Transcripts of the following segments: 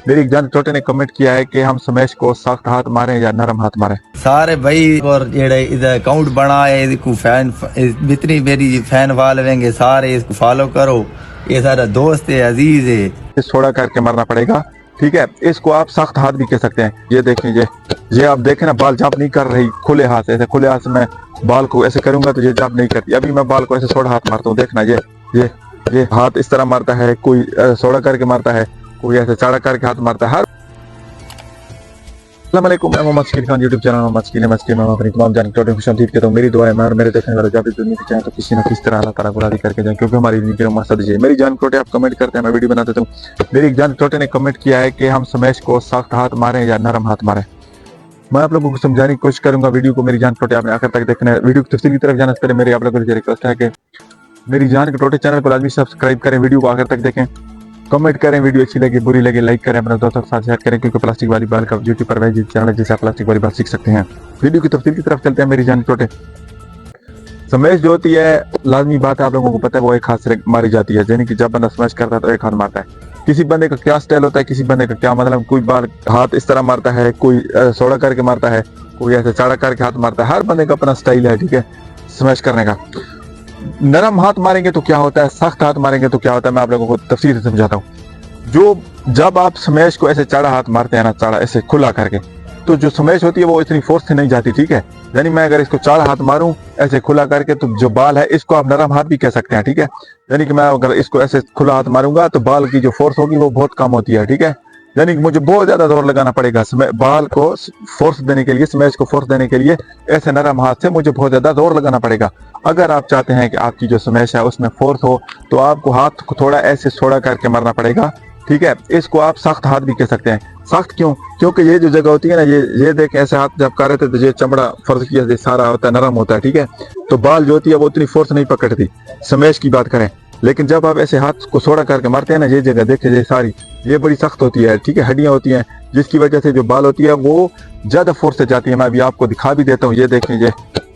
मेरी एक जान छोटे ने कमेंट किया है कि हम स्मैश को सख्त हाथ मारें या नरम हाथ मारें। सारे भाई और जेड़े इधर अकाउंट बना है इसको फैन जितनी मेरी फैन फॉलोइंग सारे इसको फॉलो करो। ये सारा दोस्त है, अजीज है। इस थोड़ा करके मारना पड़ेगा, ठीक है। इसको आप सख्त हाथ भी कह सकते हैं। ये देखें, ये आप देखें ना, बाल जंप नहीं कर रही खुले हाथ से। ऐसे खुले हाथ से मैं बाल को ऐसे करूंगा तो ये जंप नहीं करती। अभी मैं बाल को ऐसे थोड़ा हाथ मारता हूँ, देखना ये हाथ इस तरह मारता है, कोई सोड़ा करके मारता है, कोई ऐसे चाड़ा करके हाथ मारता है। अस्सलाम वालेकुम, मैं मोहम्मद शकील खान, यूट्यूब चैनल मोहम्मद शकील में अपनी तमाम जानकारी खुशामदीद कहता हूँ। मेरी दुआ है मैं और मेरे देखने वाले जब भी दुनिया की चाहे तो किसी न किसी तरह अल्लाह ताला को राज़ी करके जाए, क्योंकि हमारी जिंदगी में मकसद है। मेरी जान छोटे आप कमेंट करते हैं, मैं वीडियो बना देता हूँ। मेरी एक जान छोटे ने कमेंट किया है कि हम स्मैश को सख्त हाथ मारें या नरम हाथ मारें। मैं आप लोगों को समझाने की कोशिश करूंगा। वीडियो को मेरी जान छोटे आपने आखिर तक देखना है। वीडियो की तफसील की तरफ जाने से पहले मेरी आप लोगों से रिक्वेस्ट है कि मेरी जान के छोटे चैनल को लाजमी सब्सक्राइब करें, वीडियो को आखिर तक देखें, कमेंट करें, वीडियो अच्छी लगे बुरी लगे लाइक करें, अपने दोस्तों के साथ शेयर करें, क्योंकि प्लास्टिक वाली बाल का यूट्यूब पर वही चैनल है जिससे आप प्लास्टिक वाली बात सीख सकते हैं। वीडियो की तफसील की तरफ चलते हैं। मेरी जान छोटे स्मैश जो होती है, लाजमी बात है आप लोगों को पता है, वो एक हाथ से मारी जाती है। यानी कि जब बंदा स्मैश करता है तो एक हाथ मारता है। किसी बंदे का क्या स्टाइल होता है, किसी बंदे का क्या मतलब, कोई बाल हाथ इस तरह मारता है, कोई सोड़ा करके मारता है, कोई ऐसे चाड़ा करके हाथ मारता है। हर बंदे का अपना स्टाइल है, ठीक है, स्मैश करने का। नरम हाथ मारेंगे तो क्या होता है, सख्त हाथ मारेंगे तो क्या होता है, मैं आप लोगों को तफसील से समझाता हूँ। जब आप स्मैश को ऐसे चाड़ा हाथ मारते हैं ना, चाड़ा ऐसे खुला करके, तो जो स्मैश होती है वो इतनी फोर्स से नहीं जाती, ठीक है। यानी मैं अगर इसको चाड़ा हाथ मारूं ऐसे खुला करके, तो जो बाल है इसको आप नरम हाथ भी कह सकते हैं, ठीक है। यानी कि मैं अगर इसको ऐसे खुला हाथ मारूंगा तो बाल की जो फोर्स होगी वो बहुत कम होती है, ठीक है। यानी कि मुझे बहुत ज्यादा जोर लगाना पड़ेगा बाल को फोर्स देने के लिए, स्मैश को फोर्स देने के लिए ऐसे नरम हाथ से मुझे बहुत ज्यादा जोर लगाना पड़ेगा। अगर आप चाहते हैं कि आपकी जो स्मैश है उसमें फोर्स हो तो आपको हाथ को थोड़ा ऐसे सोड़ा करके मारना पड़ेगा, ठीक है। इसको आप सख्त हाथ भी कह सकते हैं। सख्त क्यों? क्योंकि ये जो जगह होती है ना, ये देख ऐसे हाथ जब कर रहे थे तो ये चमड़ा फर्ज किया सारा होता है, नरम होता है, ठीक है। तो बाल जो होती है वो उतनी फोर्स नहीं पकड़ती, स्मैश की बात करें। लेकिन जब आप ऐसे हाथ को सोड़ा करके मारते हैं ना, ये जगह देखे ये सारी ये बड़ी सख्त होती है, ठीक है, हड्डियां होती हैं, जिसकी वजह से जो बाल होती है वो ज्यादा फोर्स से जाती है। मैं अभी आपको दिखा भी देता हूँ। ये देखें,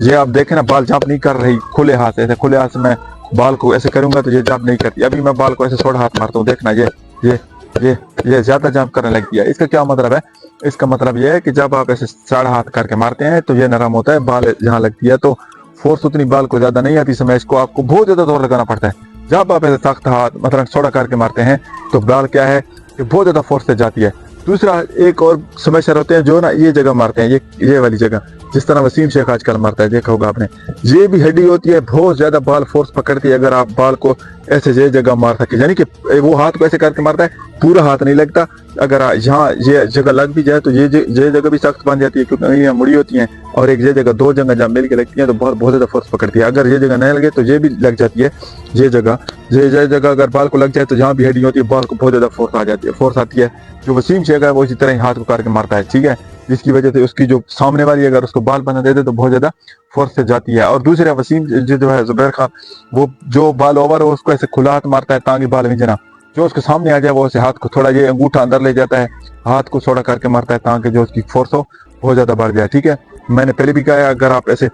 ये आप देखें ना, बाल जंप नहीं कर रही खुले हाथ से। ऐसे खुले हाथ से मैं बाल को ऐसे करूंगा तो ये जंप नहीं करती। अभी मैं बाल को ऐसे सोड़ा हाथ मारता हूँ, देखना ये ज्यादा जंप करने लगती है। इसका क्या मतलब है? इसका मतलब ये है कि जब आप ऐसे चाड़ा हाथ करके मारते हैं तो ये नरम होता है, बाल जहाँ लगती है तो फोर्स उतनी बाल को ज्यादा नहीं आती। स्मैश को आपको बहुत ज्यादा जोर लगाना पड़ता है। जब आप ऐसे सख्त हाथ मतलब सोड़ा करके मारते हैं तो बाल क्या है कि बहुत ज्यादा फोर्स से जाती है। दूसरा एक और स्मैशर होते हैं जो ना ये जगह मारते हैं, ये वाली जगह, जिस तरह वसीम शेख आजकल मारता है, देखा होगा आपने। ये भी हड्डी होती है, बहुत ज्यादा बाल फोर्स पकड़ती है। अगर आप बाल को ऐसे ये जगह मार सके, यानी कि वो हाथ को ऐसे करके मारता है, पूरा हाथ नहीं लगता। अगर यहाँ ये जगह लग भी जाए तो ये जगह भी सख्त बन जाती है, क्योंकि ये मुड़ी होती है। और एक ये जगह, दो जगह जब मिल के लगती है तो बहुत ज्यादा फोर्स पकड़ती है। अगर ये जगह नहीं लगे तो ये भी लग जाती है। ये जगह अगर बाल को लग जाए तो जहाँ भी हड्डी होती है बाल को बहुत ज्यादा फोर्स आ जाती है, फोर्स आती है। जो वसीम शेख है वो इसी तरह ही हाथ को करके मारता है, ठीक है, जिसकी वजह से उसकी जो सामने वाली अगर उसको बाल बना देते तो बहुत ज्यादा फोर्स से जाती है। और दूसरा वसीम जो है जुबैर खान, वो जो बाल ओवर हो उसको ऐसे खुला हाथ मारता है ताकि बाल विंजना जो उसके सामने आ जाए वो ऐसे हाथ को थोड़ा ये अंगूठा अंदर ले जाता है, हाथ को सोड़ा करके मारता है ताकि जो उसकी फोर्स हो बहुत ज्यादा बढ़ जाए, ठीक है। मैंने पहले भी कहा है, अगर आप ऐसे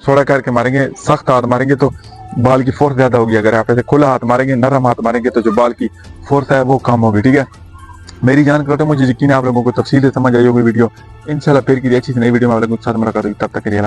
सोड़ा करके मारेंगे, सख्त हाथ मारेंगे तो बाल की फोर्स ज्यादा होगी। अगर आप ऐसे खुला हाथ मारेंगे, नरम हाथ मारेंगे तो जो बाल की फोर्स है वो कम होगी, ठीक है। मेरी जानकारी मुझे यकीन है आप लोगों को तफसील से समझ आई होगी वीडियो। इंशाल्लाह फिर की अच्छी नई वीडियो में आप लोगों के साथ मुलाकात होगी। तब तक के लिए